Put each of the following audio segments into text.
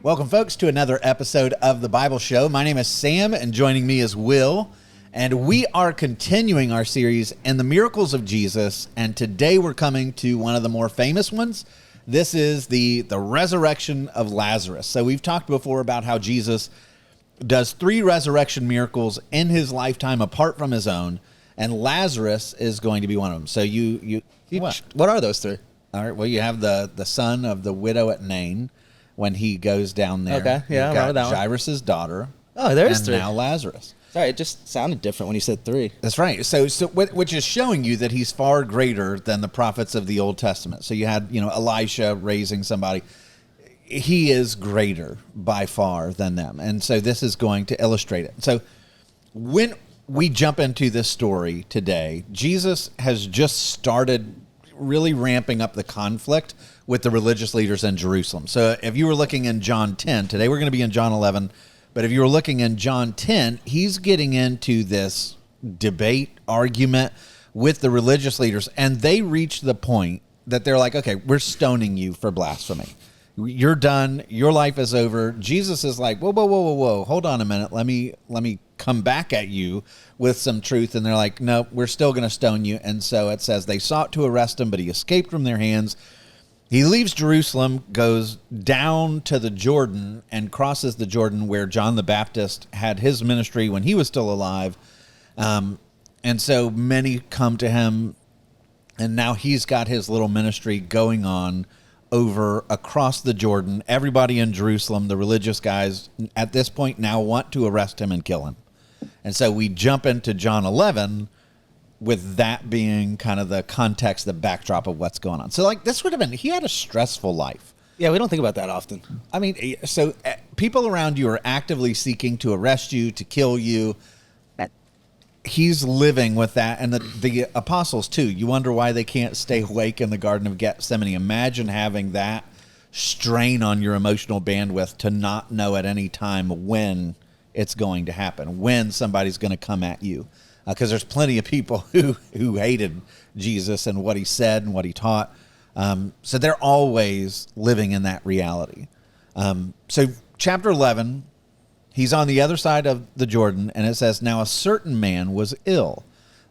Welcome, folks, to another episode of The Bible Show. My name is Sam, and joining me is Will, and we are continuing our series in the miracles of Jesus, and today we're coming to one of the more famous ones. This is the resurrection of Lazarus. So we've talked before about how Jesus does 3 resurrection miracles in his lifetime apart from his own, and Lazarus is going to be one of them. So what are those 3? All right, well, you have the son of the widow at Nain, when he goes down there. Okay, yeah, I remember that one. Jairus' daughter. Oh, there's and 3. Now Lazarus. Sorry, it just sounded different when you said 3. That's right. So which is showing you that he's far greater than the prophets of the Old Testament. So you had, Elisha raising somebody. He is greater by far than them. And so this is going to illustrate it. So when we jump into this story today, Jesus has just started really ramping up the conflict with the religious leaders in Jerusalem. So if you were looking in John 10, today we're going to be in John 11, but if you were looking in John 10, he's getting into this debate, argument with the religious leaders, and they reach the point that they're like, okay, we're stoning you for blasphemy. You're done. Your life is over. Jesus is like, whoa. Hold on a minute. Let me come back at you with some truth. And they're like, no, we're still going to stone you. And so it says they sought to arrest him, but he escaped from their hands. He leaves Jerusalem, goes down to the Jordan, and crosses the Jordan where John the Baptist had his ministry when he was still alive. And so many come to him, and now he's got his little ministry going on over across the Jordan. Everybody in Jerusalem, the religious guys, at this point now want to arrest him and kill him. And so we jump into John 11 with that being kind of the context, the backdrop of what's going on. So this would have been, he had a stressful life. Yeah, we don't think about that often. I mean, so people around you are actively seeking to arrest you, to kill you. He's living with that, and the apostles too. You wonder why they can't stay awake in the Garden of Gethsemane. Imagine having that strain on your emotional bandwidth to not know at any time when it's going to happen, when somebody's going to come at you. Because there's plenty of people who hated Jesus and what he said and what he taught. So they're always living in that reality. So chapter 11, he's on the other side of the Jordan, and it says, now a certain man was ill,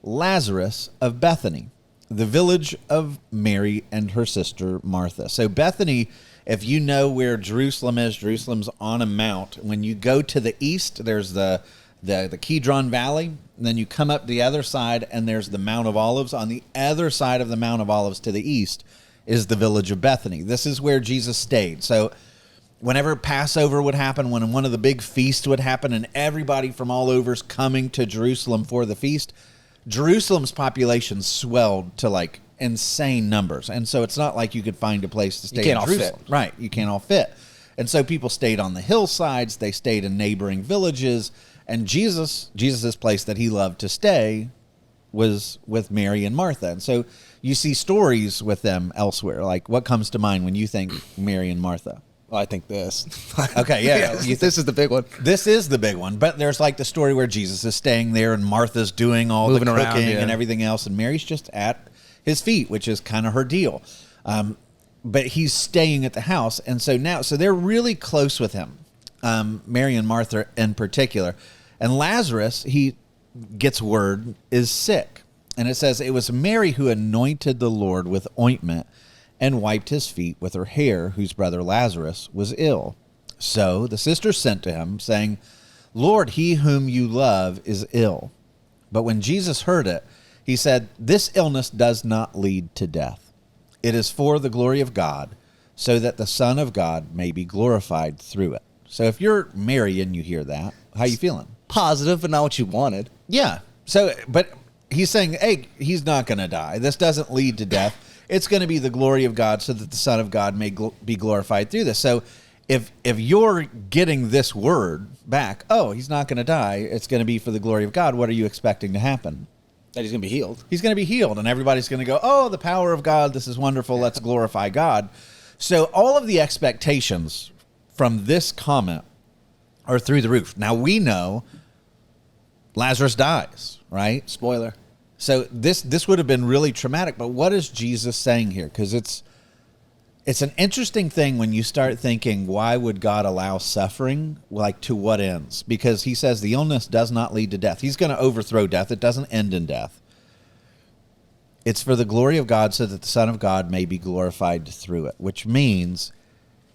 Lazarus of Bethany, the village of Mary and her sister Martha. So Bethany, if you know where Jerusalem is, Jerusalem's on a mount. When you go to the east, there's the Kidron Valley, and then you come up the other side, and there's the Mount of Olives. On the other side of the Mount of Olives to the east is the village of Bethany. This is where Jesus stayed. So whenever Passover would happen, when one of the big feasts would happen, and everybody from all over's coming to Jerusalem for the feast, Jerusalem's population swelled to insane numbers. And so it's not like you could find a place to stay in Jerusalem. Fit. Right, you can't all fit. And so people stayed on the hillsides, they stayed in neighboring villages, and Jesus's place that he loved to stay was with Mary and Martha. And so you see stories with them elsewhere. Like, what comes to mind when you think Mary and Martha? Well, I think this. Okay, yeah. This is the big one. This is the big one. But there's the story where Jesus is staying there and Martha's doing all moving the cooking around, and everything else, and Mary's just at his feet, which is kind of her deal. But he's staying at the house, and so they're really close with him, Mary and Martha in particular. And Lazarus, he gets word, is sick. And it says, it was Mary who anointed the Lord with ointment and wiped his feet with her hair, whose brother Lazarus was ill. So the sisters sent to him, saying, Lord, he whom you love is ill. But when Jesus heard it, he said, this illness does not lead to death. It is for the glory of God, so that the Son of God may be glorified through it. So if you're Mary and you hear that, how you feeling? Positive, but not what you wanted. Yeah. So, but he's saying, hey, he's not going to die. This doesn't lead to death. It's going to be the glory of God, so that the Son of God may be glorified through this. So if you're getting this word back, oh, he's not going to die, it's going to be for the glory of God, what are you expecting to happen? That he's going to be healed. He's going to be healed, and everybody's going to go, oh, the power of God, this is wonderful, let's glorify God. So all of the expectations from this comment are through the roof. Now we know Lazarus dies, right? Spoiler. So this would have been really traumatic, but what is Jesus saying here? Because It's an interesting thing when you start thinking, why would God allow suffering? Like, to what ends? Because he says the illness does not lead to death. He's going to overthrow death. It doesn't end in death. It's for the glory of God, so that the Son of God may be glorified through it, which means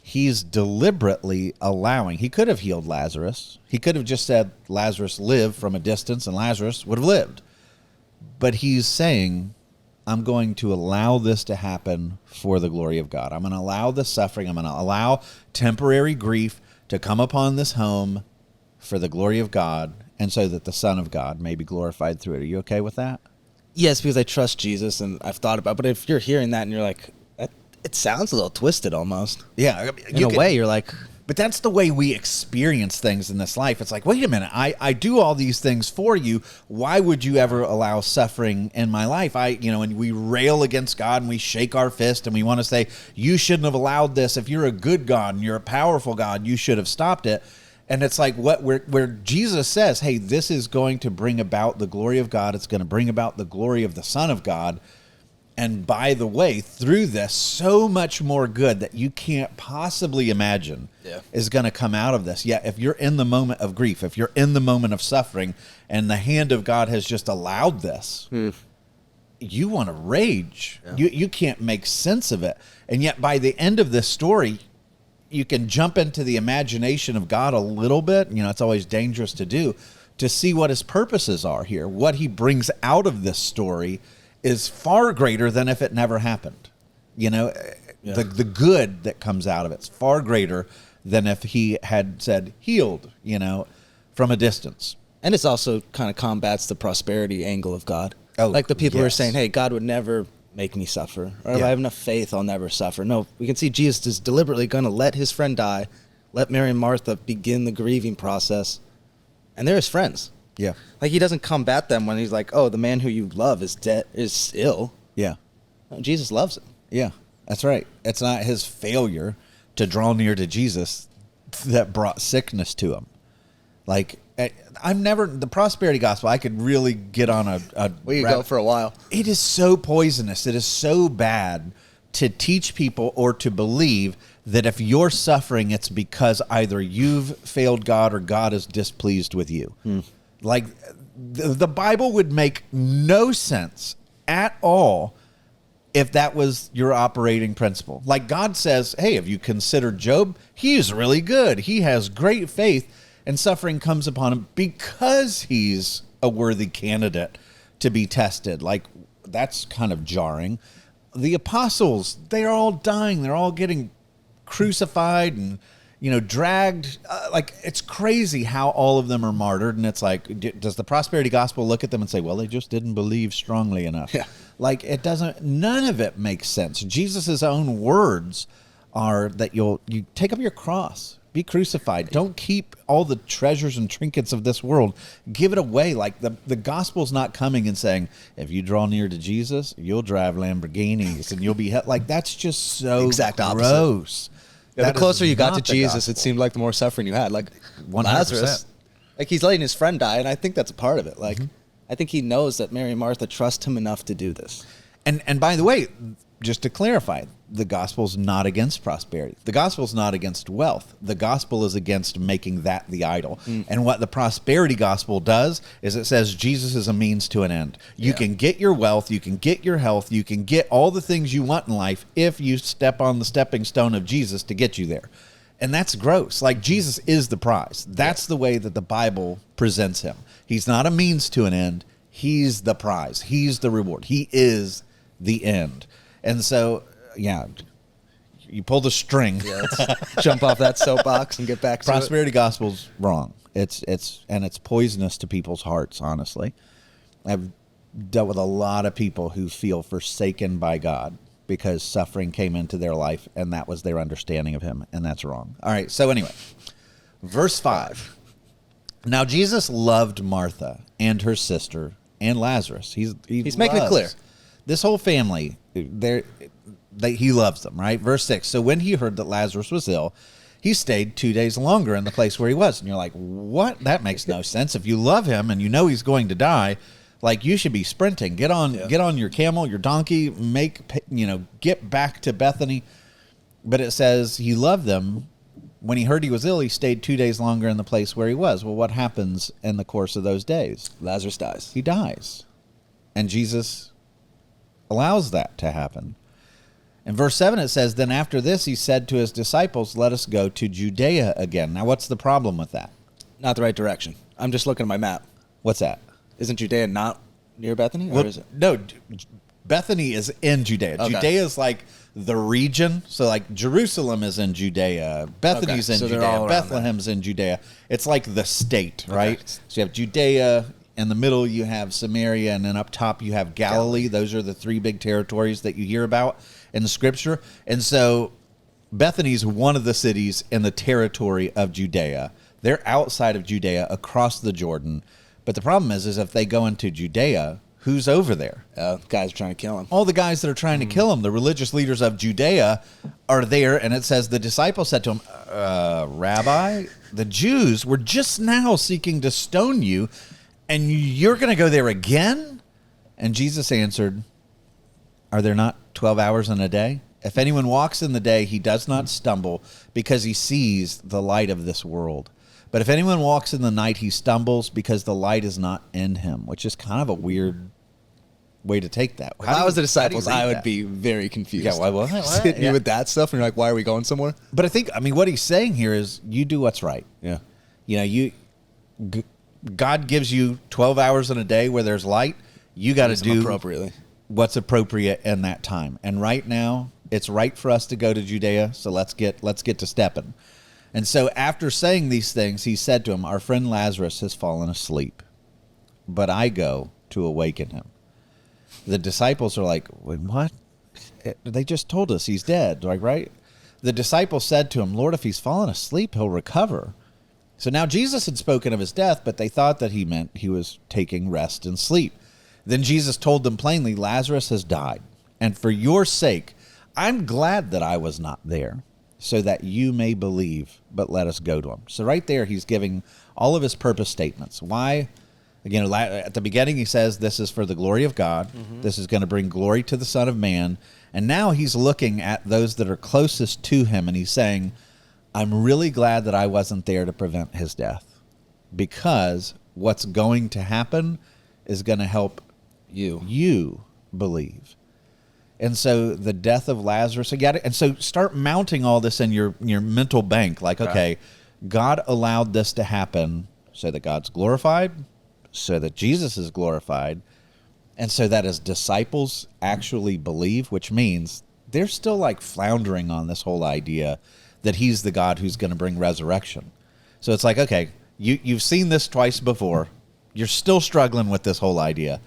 he's deliberately allowing. He could have healed Lazarus. He could have just said, Lazarus live from a distance, and Lazarus would have lived. But he's saying, I'm going to allow this to happen for the glory of God. I'm going to allow the suffering. I'm going to allow temporary grief to come upon this home for the glory of God, and so that the Son of God may be glorified through it. Are you okay with that? Yes, because I trust Jesus, and I've thought about it. But if you're hearing that and you're like, it sounds a little twisted almost. Yeah. In a way, you're like... But that's the way we experience things in this life. It's like, wait a minute, I do all these things for you. Why would you ever allow suffering in my life? And we rail against God and we shake our fist and we want to say, you shouldn't have allowed this. If you're a good God and you're a powerful God, you should have stopped it. And it's like where Jesus says, hey, this is going to bring about the glory of God. It's going to bring about the glory of the Son of God. And by the way, through this, so much more good that you can't possibly imagine is going to come out of this. Yeah, if you're in the moment of grief, if you're in the moment of suffering, and the hand of God has just allowed this, you want to rage. Yeah. You can't make sense of it. And yet by the end of this story, you can jump into the imagination of God a little bit. It's always dangerous to do, to see what his purposes are here. What he brings out of this story is far greater than if it never happened. The good that comes out of it's far greater than if he had said healed, from a distance. And it's also kind of combats the prosperity angle of God. Oh, like the people who are saying, hey, God would never make me suffer. Or if I have enough faith, I'll never suffer. No, we can see Jesus is deliberately going to let his friend die, let Mary and Martha begin the grieving process. And they're his friends. Yeah. Like, he doesn't combat them when he's like, oh, the man who you love is ill. Yeah. No, Jesus loves him. Yeah, that's right. It's not his failure to draw near to Jesus that brought sickness to him. Like, the prosperity gospel, I could really get on a we could go for a while. It is so poisonous. It is so bad to teach people or to believe that if you're suffering, it's because either you've failed God or God is displeased with you. Like, the Bible would make no sense at all if that was your operating principle. Like, God says, hey, have you considered Job? He's really good. He has great faith, and suffering comes upon him because he's a worthy candidate to be tested. Like, that's kind of jarring. The apostles, they're all dying. They're all getting crucified and dragged. Like, it's crazy how all of them are martyred. And it's like, does the prosperity gospel look at them and say, well, they just didn't believe strongly enough? Yeah. Like, none of it makes sense. Jesus' own words are that you take up your cross, be crucified. Don't keep all the treasures and trinkets of this world. Give it away. Like, the gospel's not coming and saying, if you draw near to Jesus, you'll drive Lamborghinis and you'll be like, that's just so exact opposite. Gross. Yeah, the closer you got to Jesus, it seemed like the more suffering you had. Like 100%. Lazarus, like, he's letting his friend die, and I think that's a part of it. Like, I think he knows that Mary and Martha trust him enough to do this. And by the way, just to clarify, the gospel's not against prosperity. The gospel's not against wealth. The gospel is against making that the idol. And what the prosperity gospel does is it says Jesus is a means to an end. You can get your wealth, you can get your health, you can get all the things you want in life if you step on the stepping stone of Jesus to get you there. And that's gross. Like, Jesus is the prize. That's the way that the Bible presents him. He's not a means to an end. He's the prize. He's the reward. He is the end. And so, you pull the string. Yeah, let's jump off that soapbox and get back to prosperity gospel's wrong. It's poisonous to people's hearts, honestly. I've dealt with a lot of people who feel forsaken by God because suffering came into their life and that was their understanding of him, and that's wrong. All right, so anyway, verse 5. Now Jesus loved Martha and her sister and Lazarus. He's making it clear. This whole family, he loves them, right? Verse 6, so when he heard that Lazarus was ill, he stayed 2 days longer in the place where he was. And you're like, what? That makes no sense. If you love him and you know he's going to die, like, you should be sprinting. Get on your camel, your donkey, get back to Bethany. But it says he loved them. When he heard he was ill, he stayed 2 days longer in the place where he was. Well, what happens in the course of those days? Lazarus dies. He dies. And Jesus allows that to happen. In verse 7, it says, then after this, he said to his disciples, let us go to Judea again. Now, what's the problem with that? Not the right direction. I'm just looking at my map. What's that? Isn't Judea not near Bethany? Or Well, is it? no, Bethany is in Judea. Okay. Judea is like the region. So like Jerusalem is in Judea. Bethany's in So they're Judea. all around Bethlehem's in Judea. It's like the state, right? So you have Judea. In the middle, you have Samaria. And then up top, you have Galilee. Those are the three big territories that you hear about in the Scripture. And so Bethany's one of the cities in the territory of Judea. They're outside of Judea, across the Jordan. But the problem is if they go into Judea, who's over there? Guys are trying to kill him. All the guys that are trying to kill him, the religious leaders of Judea, are there. And it says the disciples said to him, Rabbi, the Jews were just now seeking to stone you, and you're going to go there again? And Jesus answered, are there not 12 hours in a day? If anyone walks in the day, he does not stumble because he sees the light of this world. But if anyone walks in the night, he stumbles because the light is not in him, which is kind of a weird way to take that. If I was the disciples, I would be very confused. Yeah, what? Hitting you with that stuff, and you're like, why are we going somewhere? But I mean, what he's saying here is you do what's right. Yeah. You know, God gives you 12 hours in a day where there's light. You got to do appropriately what's appropriate in that time. And right now, it's right for us to go to Judea, so let's get to stepping. And so after saying these things, he said to him, our friend Lazarus has fallen asleep, but I go to awaken him. The disciples are like, wait, what? They just told us he's dead, like, right? The disciples said to him, Lord, if he's fallen asleep, he'll recover. So now Jesus had spoken of his death, but they thought that he meant he was taking rest and sleep. Then Jesus told them plainly, Lazarus has died, and for your sake, I'm glad that I was not there, so that you may believe, but let us go to him. So right there, he's giving all of his purpose statements. Why? Again, at the beginning, he says, this is for the glory of God. Mm-hmm. This is going to bring glory to the Son of Man. And now he's looking at those that are closest to him, and he's saying, I'm really glad that I wasn't there to prevent his death, because what's going to happen is going to help you believe. And so the death of Lazarus, and so start mounting all this in your mental bank. Like, okay, God allowed this to happen so that God's glorified, so that Jesus is glorified, and so that his disciples actually believe, which means they're still like floundering on this whole idea that he's the God who's going to bring resurrection. So it's like, okay, you've seen this twice before. You're still struggling with this whole idea.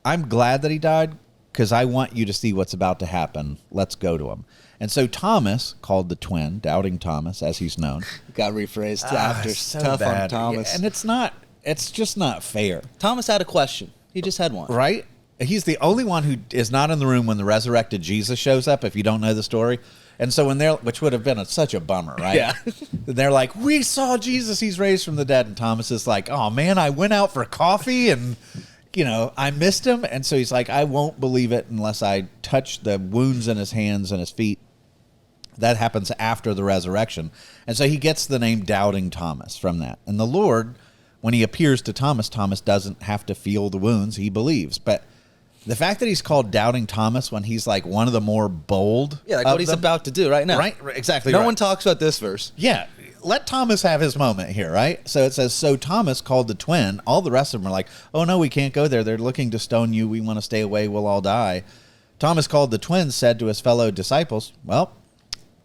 I'm glad that he died, because I want you to see what's about to happen. Let's go to him. And so Thomas, called the twin, doubting Thomas, as he's known. Got rephrased after. So tough bad. on Thomas. Yeah, and it's just not fair. Thomas had a question. He just had one. Right? He's the only one who is not in the room when the resurrected Jesus shows up, if you don't know the story. And so which would have been such a bummer, right? Yeah. They're like, we saw Jesus, he's raised from the dead. And Thomas is like, oh man, I went out for coffee and I missed him. And so he's like, I won't believe it unless I touch the wounds in his hands and his feet. That happens after the resurrection. And so he gets the name Doubting Thomas from that. And the Lord, when he appears to Thomas, Thomas doesn't have to feel the wounds. He believes. But the fact that he's called Doubting Thomas when he's like one of the more bold. Yeah, like what he's about to do right now. Right, exactly. No one talks about this verse. Yeah. Let Thomas have his moment here, right? So it says, so Thomas called the twin. All the rest of them are like, oh, no, we can't go there. They're looking to stone you. We want to stay away. We'll all die. Thomas called the twin, said to his fellow disciples, well,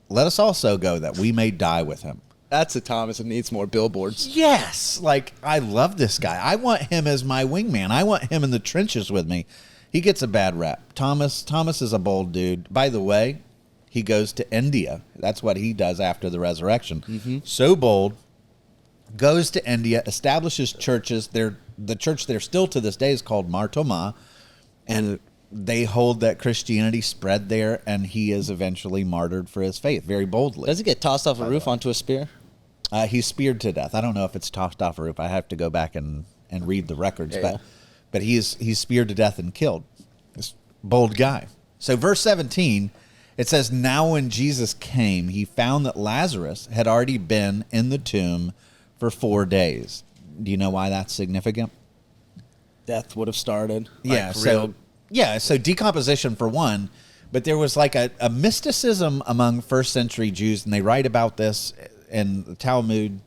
let us also go that we may die with him. That's a Thomas that needs more billboards. Yes. Like, I love this guy. I want him as my wingman. I want him in the trenches with me. He gets a bad rap. Thomas is a bold dude. By the way, he goes to India. That's what he does after the resurrection. Mm-hmm. So bold, goes to India, establishes churches. The church there still to this day is called Mar Thoma, and they hold that Christianity spread there, and he is eventually martyred for his faith, very boldly. Does he get tossed off a roof onto a spear? He's speared to death. I don't know if it's tossed off a roof. I have to go back and read the records, but he's speared to death and killed. This bold guy. So verse 17, It says, now when Jesus came, he found that Lazarus had already been in the tomb for 4 days. Do you know why that's significant? Death would have started. Yeah. So decomposition for one, but there was like a mysticism among first century Jews, and they write about this in the Talmud.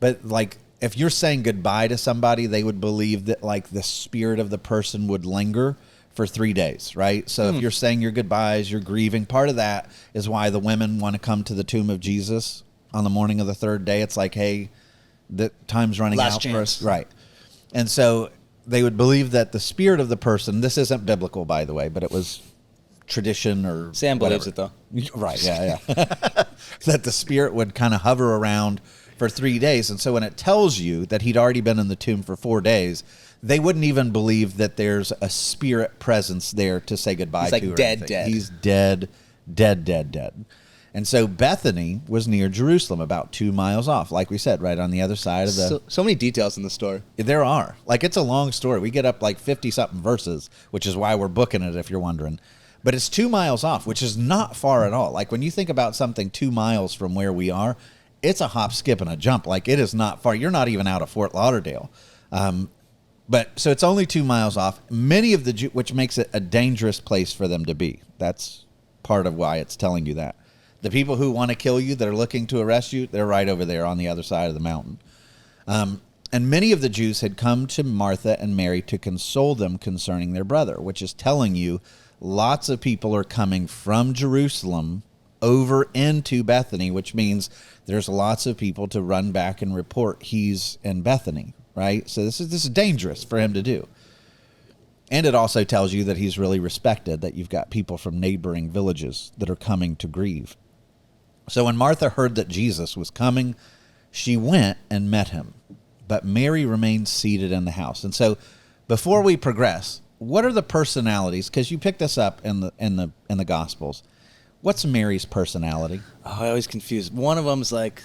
But like, if you're saying goodbye to somebody, they would believe that like the spirit of the person would linger for 3 days, right? So if you're saying your goodbyes, you're grieving, part of that is why the women want to come to the tomb of Jesus on the morning of the third day. It's like, hey, the time's running Last out chance. for us. Right. And so they would believe that the spirit of the person, this isn't biblical, by the way, but it was tradition or Sam believes whatever. it, though. Right, yeah. That the spirit would kind of hover around for 3 days. And so when it tells you that he'd already been in the tomb for 4 days, they wouldn't even believe that there's a spirit presence there to say goodbye to. He's like dead. He's dead. And so Bethany was near Jerusalem, about 2 miles off, like we said, right on the other side of the... So many details in the story. There are. Like, it's a long story. We get up like 50-something verses, which is why we're booking it, if you're wondering. But it's 2 miles off, which is not far at all. Like, when you think about something 2 miles from where we are, it's a hop, skip, and a jump. Like, it is not far. You're not even out of Fort Lauderdale. But so it's only 2 miles off. Many of the which makes it a dangerous place for them to be. That's part of why it's telling you that. The people who want to kill you, that are looking to arrest you, they're right over there on the other side of the mountain. And many of the Jews had come to Martha and Mary to console them concerning their brother, which is telling you lots of people are coming from Jerusalem over into Bethany, which means there's lots of people to run back and report he's in Bethany, right? So this is dangerous for him to do. And it also tells you that he's really respected, that you've got people from neighboring villages that are coming to grieve. So when Martha heard that Jesus was coming, she went and met him. But Mary remained seated in the house. And so before we progress, what are the personalities? Because you picked this up in the Gospels. What's Mary's personality? Oh, I always confuse. One of them's like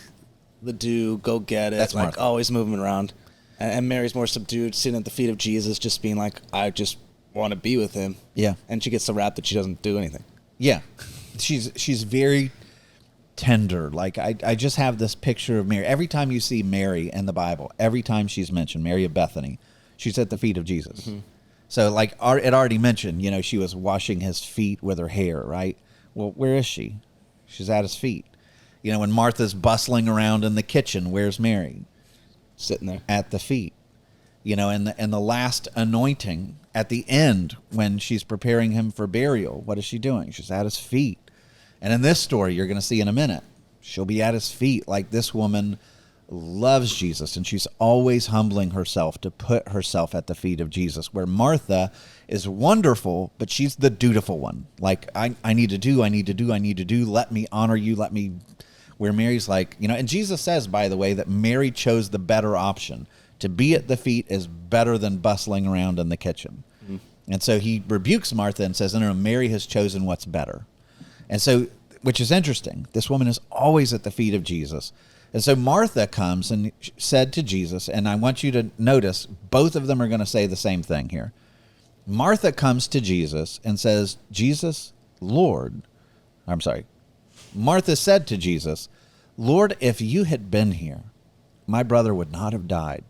the do, go get it. That's like Martha. Always moving around. And Mary's more subdued, sitting at the feet of Jesus, just being like, I just want to be with him. Yeah. And she gets the rap that she doesn't do anything. Yeah. She's very tender. Like, I just have this picture of Mary. Every time you see Mary in the Bible, every time she's mentioned, Mary of Bethany, she's at the feet of Jesus. Mm-hmm. So, like, it already mentioned, she was washing his feet with her hair, right? Well, where is she? She's at his feet. When Martha's bustling around in the kitchen, where's Mary? Sitting there. At the feet. And the last anointing at the end, when she's preparing him for burial, what is she doing? She's at his feet. And in this story, you're going to see in a minute, she'll be at his feet. Like, this woman loves Jesus, and she's always humbling herself to put herself at the feet of Jesus, where Martha is wonderful, but she's the dutiful one. Like, I need to do, let me honor you, where Mary's like, and Jesus says, by the way, that Mary chose the better option. To be at the feet is better than bustling around in the kitchen. Mm-hmm. And so he rebukes Martha and says, no, Mary has chosen what's better. And so, which is interesting, this woman is always at the feet of Jesus. And so Martha comes and said to Jesus, and I want you to notice, both of them are going to say the same thing here. Martha comes to Jesus and says, Martha said to Jesus, Lord, if you had been here, my brother would not have died.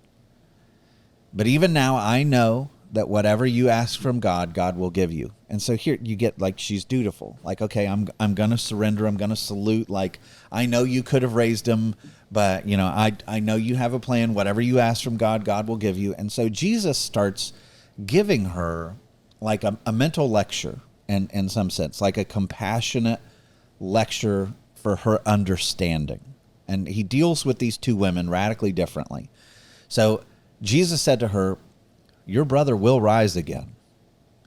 But even now I know that whatever you ask from God, God will give you. And so here you get, like, she's dutiful. Like, okay, I'm going to surrender. I'm going to salute. Like, I know you could have raised him, but, I know you have a plan. Whatever you ask from God, God will give you. And so Jesus starts giving her like a mental lecture in some sense, like a compassionate lecture for her understanding. And he deals with these two women radically differently. So Jesus said to her, your brother will rise again.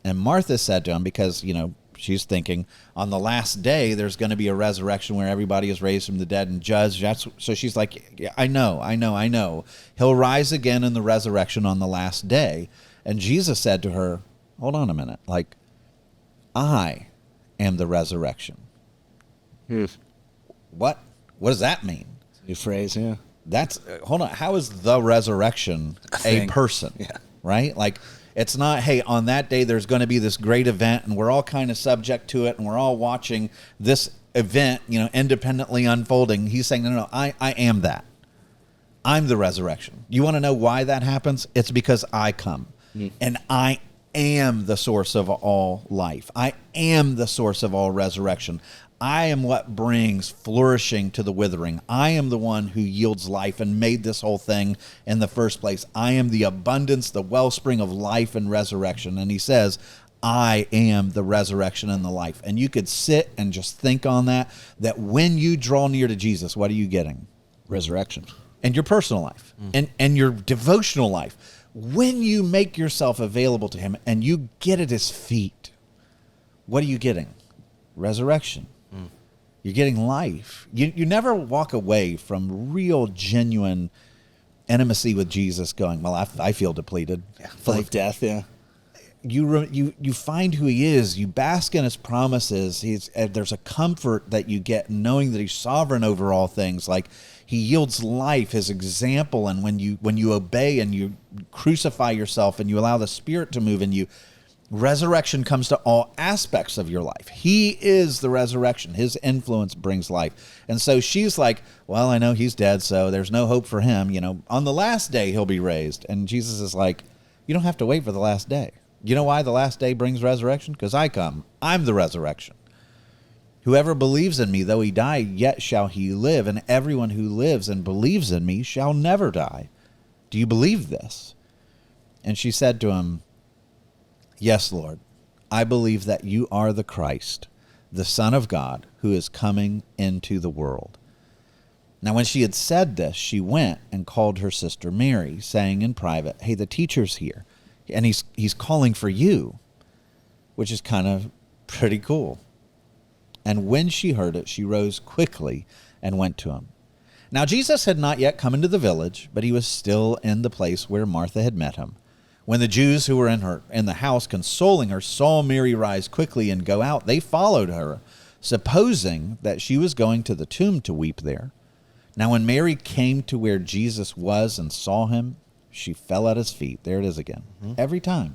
And Martha said to him, because, she's thinking on the last day, there's going to be a resurrection where everybody is raised from the dead and judged. So she's like, yeah, I know. He'll rise again in the resurrection on the last day. And Jesus said to her, hold on a minute. Like, I am the resurrection. What does that mean? New phrase, yeah. Hold on. How is the resurrection a person? Yeah. Right? Like, It's not, hey, on that day there's going to be this great event and we're all kind of subject to it and we're all watching this event, independently unfolding. He's saying, no, I am that. I'm the resurrection. You want to know why that happens? It's because I come. And I am the source of all life. I am the source of all resurrection. I am what brings flourishing to the withering. I am the one who yields life and made this whole thing in the first place. I am the abundance, the wellspring of life and resurrection. And he says, I am the resurrection and the life. And you could sit and just think on that when you draw near to Jesus, what are you getting? Resurrection. And your personal life and your devotional life. When you make yourself available to him and you get at his feet, what are you getting? Resurrection. You're getting life. You never walk away from real, genuine intimacy with Jesus going, well, I feel depleted. Full of death, yeah. You find who he is. You bask in his promises. There's a comfort that you get knowing that he's sovereign over all things. Like he yields life, his example. And when you obey and you crucify yourself and you allow the Spirit to move in you, resurrection comes to all aspects of your life. He is the resurrection. His influence brings life. And so she's like, well, I know he's dead, so there's no hope for him. On the last day he'll be raised. And Jesus is like, you don't have to wait for the last day. You know why the last day brings resurrection? Because I come. I'm the resurrection. Whoever believes in me, though he die, yet shall he live. And everyone who lives and believes in me shall never die. Do you believe this? And she said to him, yes, Lord, I believe that you are the Christ, the Son of God, who is coming into the world. Now, when she had said this, she went and called her sister Mary, saying in private, hey, the teacher's here, and he's calling for you, which is kind of pretty cool. And when she heard it, she rose quickly and went to him. Now, Jesus had not yet come into the village, but he was still in the place where Martha had met him. When the Jews who were in the house consoling her saw Mary rise quickly and go out, they followed her, supposing that she was going to the tomb to weep there. Now when Mary came to where Jesus was and saw him, she fell at his feet. There it is again. Every time.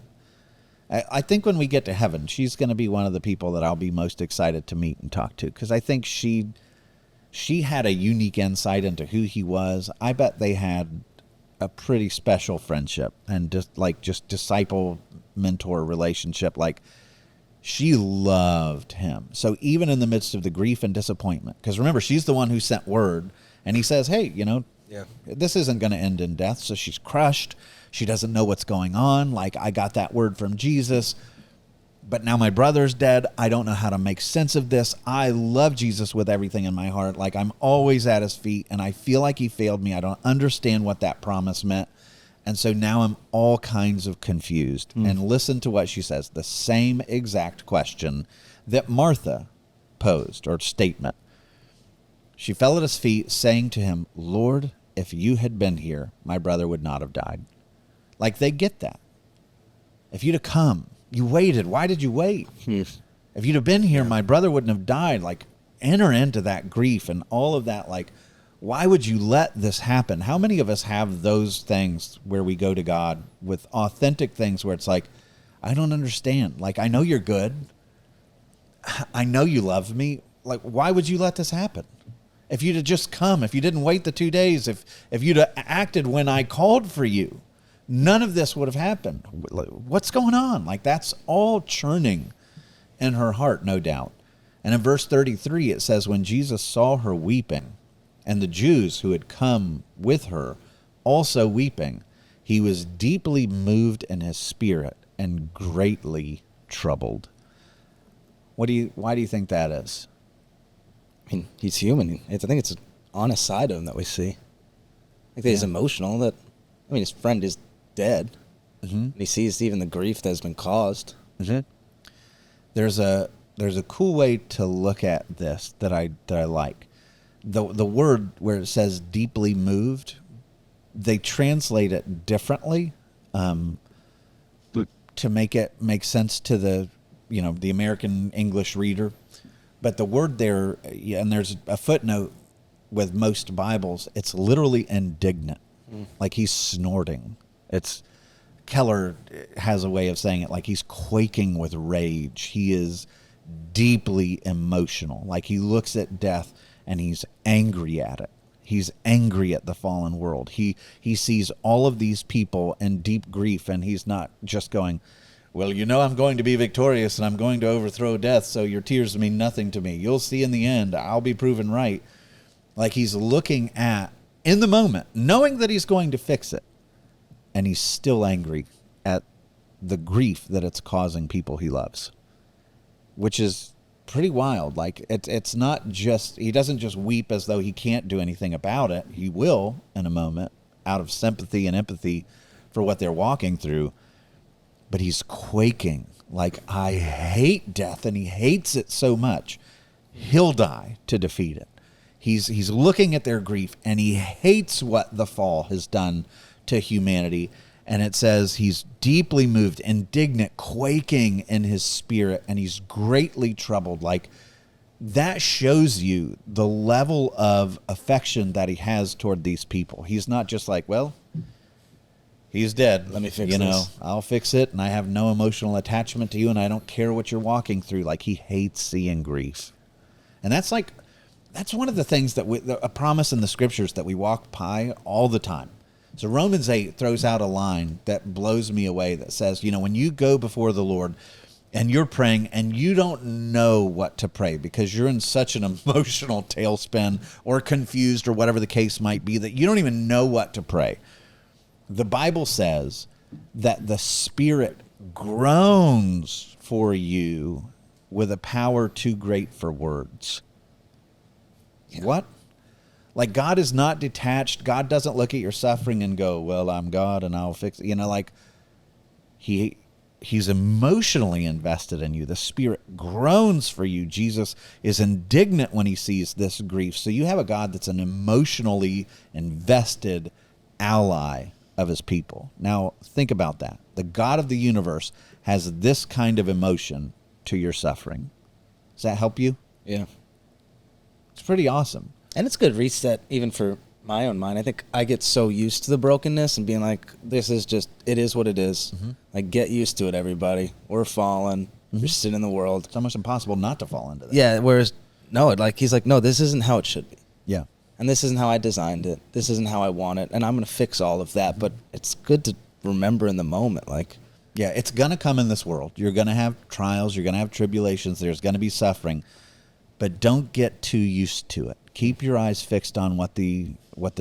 I think when we get to heaven, she's going to be one of the people that I'll be most excited to meet and talk to, because I think she had a unique insight into who he was. I bet they had a pretty special friendship and just disciple mentor relationship. Like she loved him. So even in the midst of the grief and disappointment, because remember, she's the one who sent word and he says, hey, this isn't going to end in death. So she's crushed. She doesn't know what's going on. Like, I got that word from Jesus, but now my brother's dead. I don't know how to make sense of this. I love Jesus with everything in my heart. Like, I'm always at his feet, and I feel like he failed me. I don't understand what that promise meant. And so now I'm all kinds of confused. And listen to what she says, the same exact question that Martha posed, or statement. She fell at his feet, saying to him, Lord, if you had been here, my brother would not have died. Like, they get that. If you'd have come, you waited. Why did you wait? If you'd have been here, my brother wouldn't have died. Like, enter into that grief and all of that. Like, why would you let this happen? How many of us have those things where we go to God with authentic things where it's like, I don't understand. Like, I know you're good. I know you love me. Like, why would you let this happen? If you'd have just come, if you didn't wait the 2 days, if you'd have acted when I called for you, none of this would have happened. What's going on? Like, that's all churning in her heart, no doubt. And in verse 33, it says, when Jesus saw her weeping, and the Jews who had come with her also weeping, he was deeply moved in his spirit and greatly troubled. Why do you think that is? I mean, he's human. I think it's an honest side of him that we see. I think that he's emotional. His friend is dead. And he sees even the grief that has been caused. There's a cool way to look at this that I like. The word where it says deeply moved, they translate it differently to make it make sense to the American English reader. But the word there, and there's a footnote with most Bibles, it's literally indignant. Like he's snorting. It's Keller has a way of saying it like he's quaking with rage. He is deeply emotional. Like he looks at death and he's angry at it. He's angry at the fallen world. He sees all of these people in deep grief, and he's not just going, well, you know, I'm going to be victorious and I'm going to overthrow death, so your tears mean nothing to me. You'll see in the end, I'll be proven right. Like he's looking at, in the moment, knowing that he's going to fix it, and he's still angry at the grief that it's causing people he loves, which is pretty wild. Like it's not just, he doesn't just weep as though he can't do anything about it. He will in a moment out of sympathy and empathy for what they're walking through, but he's quaking like, I hate death, and he hates it so much he'll die to defeat it. He's looking at their grief, and he hates what the fall has done to humanity. And it says he's deeply moved, indignant, quaking in his spirit, and he's greatly troubled. Like that shows you the level of affection that he has toward these people. He's not just like, well, he's dead. Let me fix this. I'll fix it, and I have no emotional attachment to you, and I don't care what you're walking through. Like he hates seeing grief. And that's one of the things that a promise in the scriptures that we walk by all the time. So Romans 8 throws out a line that blows me away that says, you know, when you go before the Lord and you're praying and you don't know what to pray because you're in such an emotional tailspin or confused or whatever the case might be that you don't even know what to pray, the Bible says that the Spirit groans for you with a power too great for words. Yeah. What? Like God is not detached. God doesn't look at your suffering and go, well, I'm God and I'll fix it. You know, like he's emotionally invested in you. The Spirit groans for you. Jesus is indignant when he sees this grief. So you have a God that's an emotionally invested ally of his people. Now think about that. The God of the universe has this kind of emotion to your suffering. Does that help you? Yeah. It's pretty awesome. And it's a good reset, even for my own mind. I think I get so used to the brokenness and being like, this is just, it is what it is. Mm-hmm. Like, get used to it, everybody. We're fallen. Mm-hmm. We're sin in the world. It's almost impossible not to fall into that. Yeah, whereas, he's like, no, this isn't how it should be. Yeah. And this isn't how I designed it. This isn't how I want it. And I'm going to fix all of that. But it's good to remember in the moment, like. Yeah, it's going to come in this world. You're going to have trials. You're going to have tribulations. There's going to be suffering. But don't get too used to it. Keep your eyes fixed on what the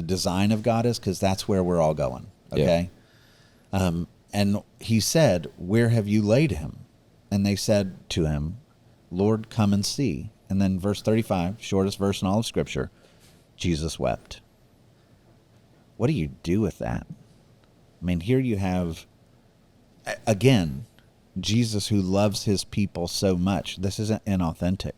design of God is, because that's where we're all going. Okay? Yeah. And he said, where have you laid him? And they said to him, Lord, come and see. And then verse 35, shortest verse in all of Scripture, Jesus wept. What do you do with that? I mean, here you have, again, Jesus who loves his people so much. This isn't inauthentic.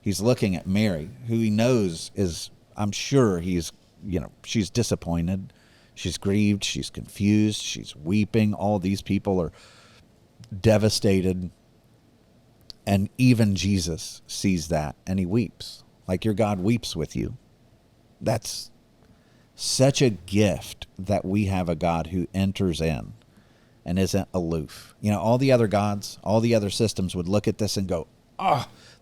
He's looking at Mary, who he knows is, I'm sure she's disappointed. She's grieved. She's confused. She's weeping. All these people are devastated. And even Jesus sees that, and he weeps. Like your God weeps with you. That's such a gift that we have a God who enters in and isn't aloof. You know, all the other gods, all the other systems would look at this and go,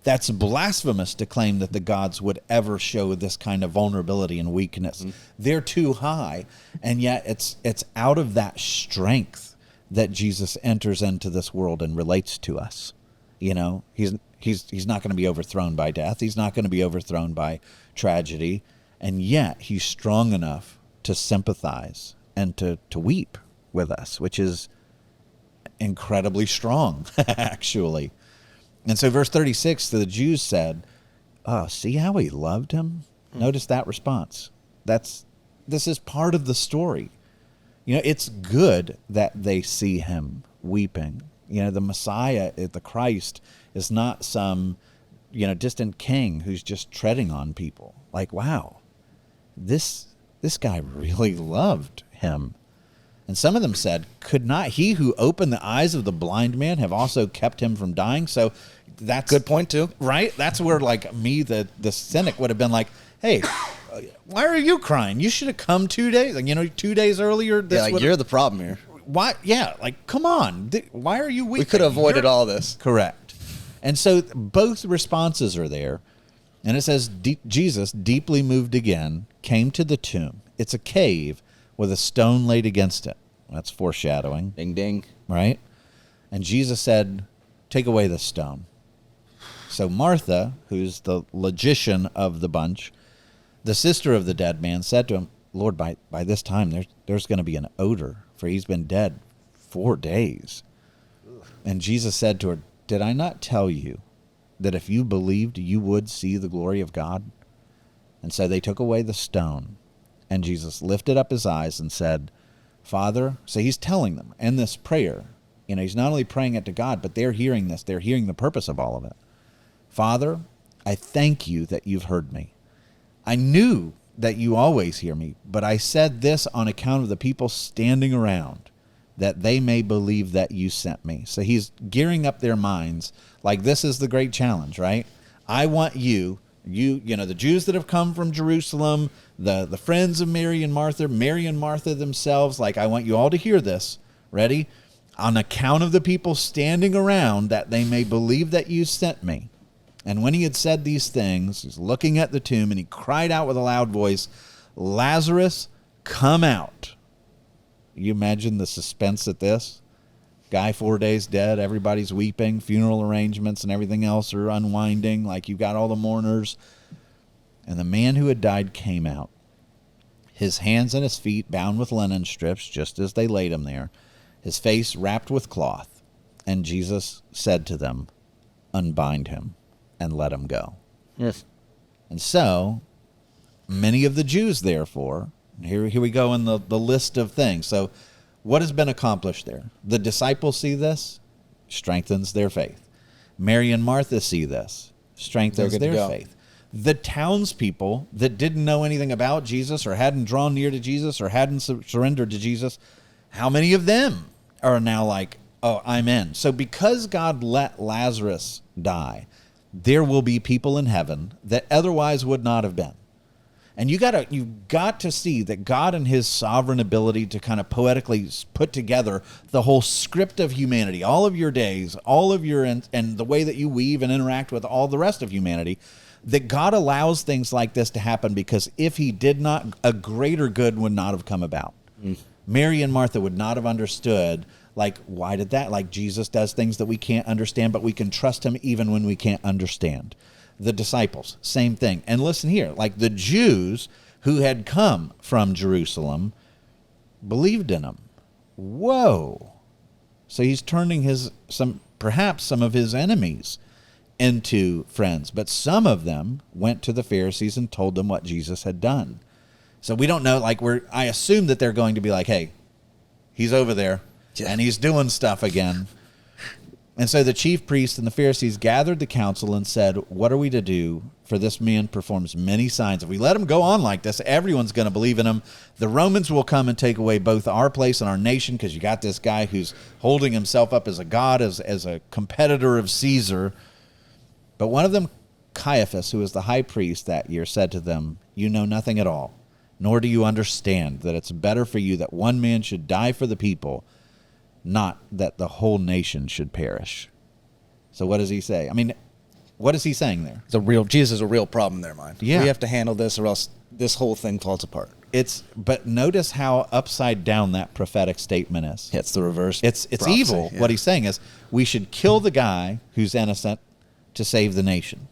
that's blasphemous to claim that the gods would ever show this kind of vulnerability and weakness. Mm-hmm. They're too high. And yet it's out of that strength that Jesus enters into this world and relates to us. You know, he's not going to be overthrown by death. He's not going to be overthrown by tragedy. And yet he's strong enough to sympathize and to weep with us, which is incredibly strong, actually. And so verse 36, the Jews said, see how he loved him? Mm-hmm. Notice that response. This is part of the story. You know, it's good that they see him weeping. You know, the Messiah, the Christ, is not some, distant king who's just treading on people. Like, wow, this guy really loved him. And some of them said, could not he who opened the eyes of the blind man have also kept him from dying? So that's good point too. Right? That's where like me, the cynic, would have been like, hey, why are you crying? You should have come 2 days. Like, 2 days earlier. You're the problem here. why? Yeah, like, come on. Why are you weeping? We could have avoided all this. Correct. And so both responses are there. And it says, Jesus, deeply moved again, came to the tomb. It's a cave with a stone laid against it. That's foreshadowing. Ding, ding. Right? And Jesus said, take away the stone. So Martha, who's the logician of the bunch, the sister of the dead man, said to him, Lord, by this time there's going to be an odor, for he's been dead 4 days. And Jesus said to her, did I not tell you that if you believed, you would see the glory of God? And so they took away the stone. And Jesus lifted up his eyes and said, Father, so he's telling them in this prayer, he's not only praying it to God, but they're hearing this. They're hearing the purpose of all of it. Father, I thank you that you've heard me. I knew that you always hear me, but I said this on account of the people standing around, that they may believe that you sent me. So he's gearing up their minds like this is the great challenge, right? I want the Jews that have come from Jerusalem, the friends of Mary and Martha themselves, like, I want you all to hear this. Ready? On account of the people standing around, that they may believe that you sent me. And when he had said these things, he's looking at the tomb, and he cried out with a loud voice, Lazarus, come out. You imagine the suspense at this? Guy 4 days dead, everybody's weeping, funeral arrangements and everything else are unwinding, like you've got all the mourners. And the man who had died came out, his hands and his feet bound with linen strips, just as they laid him there, his face wrapped with cloth. And Jesus said to them, unbind him and let him go. Yes. And so, many of the Jews, therefore, here we go in the list of things. So, what has been accomplished there? The disciples see this, strengthens their faith. Mary and Martha see this, strengthens their faith. The townspeople that didn't know anything about Jesus or hadn't drawn near to Jesus or hadn't surrendered to Jesus, how many of them are now like, oh, I'm in? So because God let Lazarus die, there will be people in heaven that otherwise would not have been. And you've got to see that God and his sovereign ability to kind of poetically put together the whole script of humanity, all of your days, all of your, and the way that you weave and interact with all the rest of humanity, that God allows things like this to happen because if he did not, a greater good would not have come about. Mary and Martha would not have understood, like, why did that? Like, Jesus does things that we can't understand, but we can trust him even when we can't understand. The disciples, same thing. And listen here, like the Jews who had come from Jerusalem believed in him. Whoa. So he's turning perhaps some of his enemies into friends, but some of them went to the Pharisees and told them what Jesus had done. So we don't know, like I assume that they're going to be like, hey, he's over there and he's doing stuff again. And so the chief priests and the Pharisees gathered the council and said, what are we to do? For this man performs many signs. If we let him go on like this, everyone's going to believe in him. The Romans will come and take away both our place and our nation because you got this guy who's holding himself up as a god, as a competitor of Caesar. But one of them, Caiaphas, who was the high priest that year, said to them, you know nothing at all, nor do you understand that it's better for you that one man should die for the people, not that the whole nation should perish. So what does he say? I mean, what is he saying there? Jesus is a real problem in their mind. Yeah. We have to handle this or else this whole thing falls apart. But notice how upside down that prophetic statement is. It's the reverse. It's prophecy, evil. Yeah. What he's saying is we should kill the guy who's innocent to save the nation.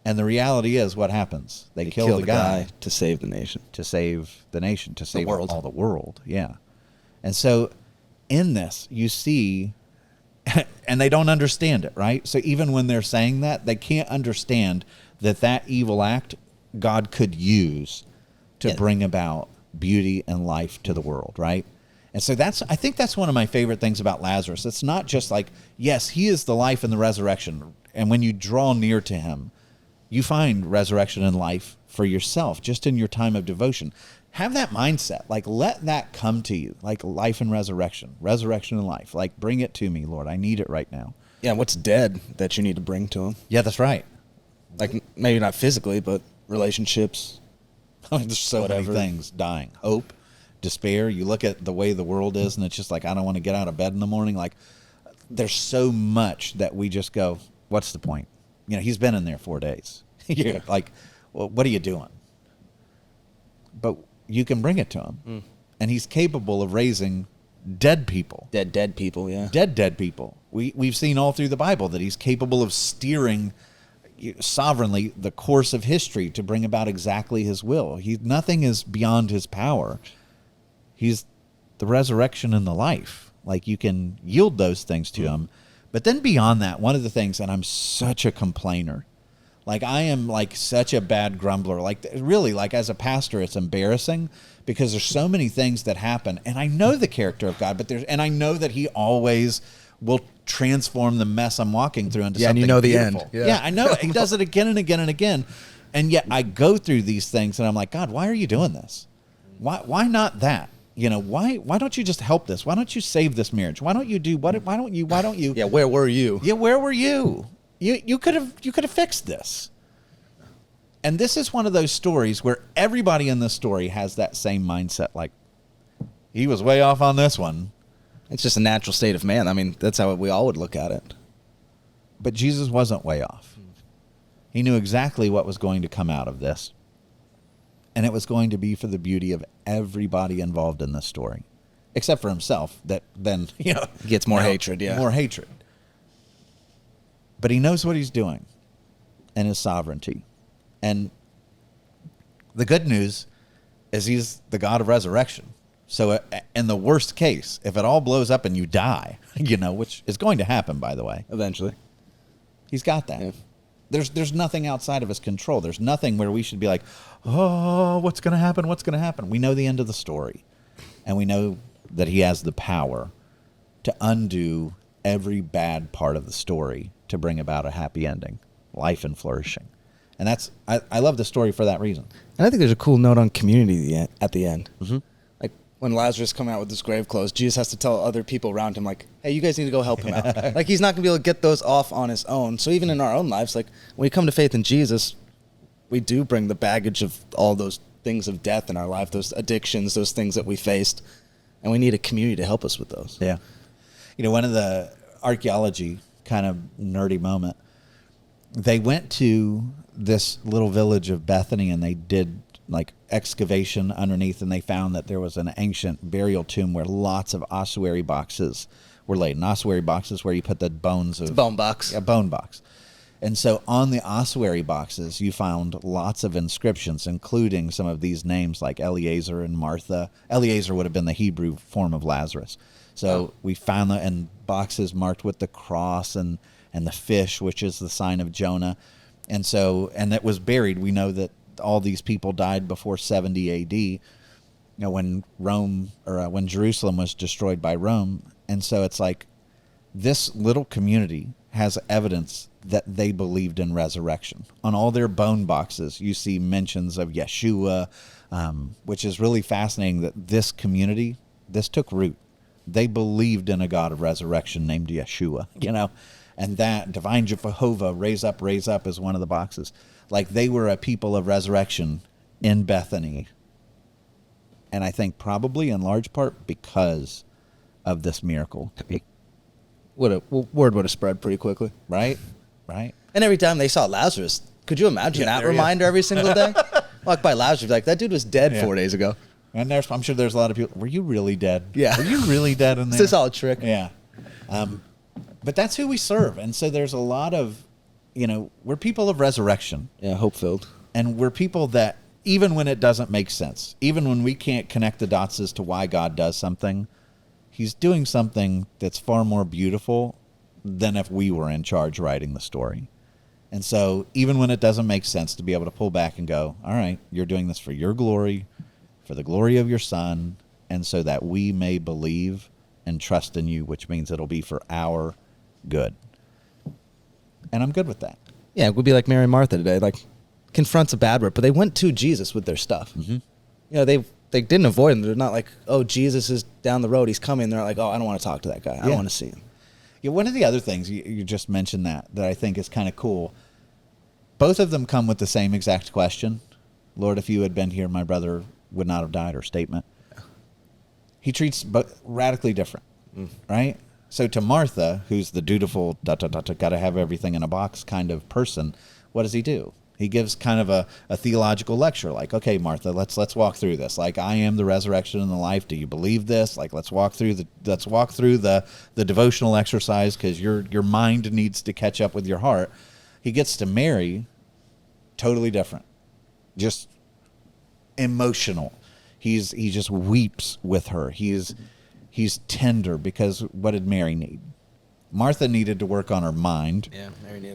And the reality is what happens. They kill the guy to save the nation. To save the nation. To save all the world. Yeah. And so in this, you see, and they don't understand it, right? So even when they're saying that, they can't understand that evil act God could use to bring about beauty and life to the world, right? And so I think that's one of my favorite things about Lazarus. It's not just like, yes, he is the life and the resurrection. And when you draw near to him, you find resurrection and life for yourself, just in your time of devotion. Have that mindset. Like, let that come to you, like life and resurrection and life. Like, bring it to me, Lord. I need it right now. Yeah, what's dead that you need to bring to him? Yeah, that's right. Like, maybe not physically, but relationships. There's so many things dying. Hope. despair. You look at the way the world is, and it's just like, I don't want to get out of bed in the morning. Like, there's so much that we just go, what's the point? You know, he's been in there 4 days. You're like, well, what are you doing? But you can bring it to him. And he's capable of raising dead people. Dead people, yeah. Dead people. We've seen all through the Bible that he's capable of steering sovereignly the course of history to bring about exactly his will. Nothing is beyond his power. He's the resurrection and the life. Like, you can yield those things to him. But then beyond that, one of the things, and I'm such a complainer, like, I am like such a bad grumbler. Like, really, like, as a pastor, it's embarrassing because there's so many things that happen. And I know the character of God, and I know that he always will transform the mess I'm walking through into something and you know beautiful. the end. Yeah, I know. He does it again and again and again. And yet I go through these things and I'm like, God, why are you doing this? Why not that? You know, why don't you just help this? Why don't you save this marriage? Why don't you do why don't you? Yeah, where were you? Yeah, where were you? You could have fixed this. And this is one of those stories where everybody in the story has that same mindset. Like, he was way off on this one. It's just a natural state of man. I mean, that's how we all would look at it. But Jesus wasn't way off. He knew exactly what was going to come out of this. And it was going to be for the beauty of everybody involved in this story. Except for himself, that then, gets more hatred, yeah. More hatred. But he knows what he's doing and his sovereignty. And the good news is he's the God of resurrection. So in the worst case, if it all blows up and you die, which is going to happen, by the way. Eventually. He's got that. Yeah. There's nothing outside of his control. There's nothing where we should be like, oh, what's going to happen? What's going to happen? We know the end of the story. And we know that he has the power to undo every bad part of the story to bring about a happy ending, life and flourishing. And I love the story for that reason. And I think there's a cool note on community at the end. Mm-hmm. Like, when Lazarus come out with his grave clothes, Jesus has to tell other people around him, like, hey, you guys need to go help him out. Like, he's not going to be able to get those off on his own. So even in our own lives, like, when we come to faith in Jesus, we do bring the baggage of all those things of death in our life, those addictions, those things that we faced. And we need a community to help us with those. Yeah. One of the archaeology kind of nerdy moment, they went to this little village of Bethany and they did like excavation underneath, and they found that there was an ancient burial tomb where lots of ossuary boxes were laid. And ossuary boxes where you put the bones of... It's a bone box. A bone box. And so on the ossuary boxes, you found lots of inscriptions, including some of these names like Eliezer and Martha. Eliezer would have been the Hebrew form of Lazarus. So we found that in boxes marked with the cross and the fish, which is the sign of Jonah. And it was buried. We know that all these people died before 70 A.D., when when Jerusalem was destroyed by Rome. And so it's like this little community has evidence that they believed in resurrection. On all their bone boxes, you see mentions of Yeshua, which is really fascinating that this community, this took root. They believed in a God of resurrection named Yeshua, and that divine Jehovah, raise up is one of the boxes. Like, they were a people of resurrection in Bethany. And I think probably in large part because of this miracle. Word would have spread pretty quickly. Right. And every time they saw Lazarus, could you imagine that reminder every single day? Walk by Lazarus, like, that dude was dead 4 days ago. And I'm sure there's a lot of people, were you really dead? Yeah. Were you really dead in there? Is this all a trick? Yeah. But that's who we serve. And so there's a lot of, we're people of resurrection. Yeah, hope-filled. And we're people that, even when it doesn't make sense, even when we can't connect the dots as to why God does something, he's doing something that's far more beautiful than if we were in charge writing the story. And so even when it doesn't make sense, to be able to pull back and go, all right, you're doing this for your glory, for the glory of your Son, and so that we may believe and trust in you, which means it'll be for our good. And I'm good with that. Yeah, it would be like Mary and Martha today, like, confronts a bad word, but they went to Jesus with their stuff. Mm-hmm. They didn't avoid him. They're not like, oh, Jesus is down the road, he's coming. They're like, oh, I don't want to talk to that guy. I don't want to see him. Yeah, one of the other things, you just mentioned that I think is kind of cool. Both of them come with the same exact question. Lord, if you had been here, my brother would not have died, or statement. he treats but radically different, right? So to Martha, who's the dutiful, got to have everything in a box kind of person, what does he do? He gives kind of a theological lecture, like, okay, Martha, let's walk through this. Like, I am the resurrection and the life. Do you believe this? Like, let's walk through the devotional exercise, because your mind needs to catch up with your heart. He gets to Mary, totally different, just emotional. He just weeps with her. He's tender, because what did Mary need? Martha needed to work on her mind. Yeah,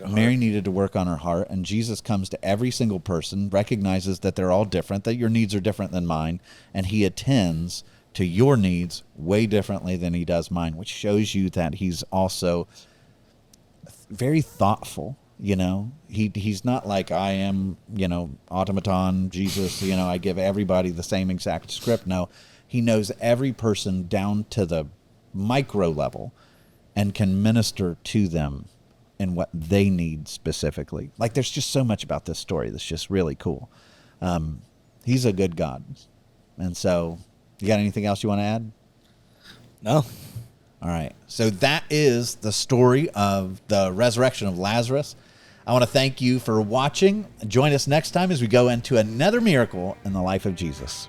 Mary needed to work on her heart. And Jesus comes to every single person, recognizes that they're all different, that your needs are different than mine, and he attends to your needs way differently than he does mine, which shows you that he's also very thoughtful. He's not like, I am, automaton Jesus, I give everybody the same exact script. No, he knows every person down to the micro level and can minister to them in what they need specifically. Like, there's just so much about this story that's just really cool. He's a good God. And so, you got anything else you want to add? No. All right. So that is the story of the resurrection of Lazarus. I want to thank you for watching. Join us next time as we go into another miracle in the life of Jesus.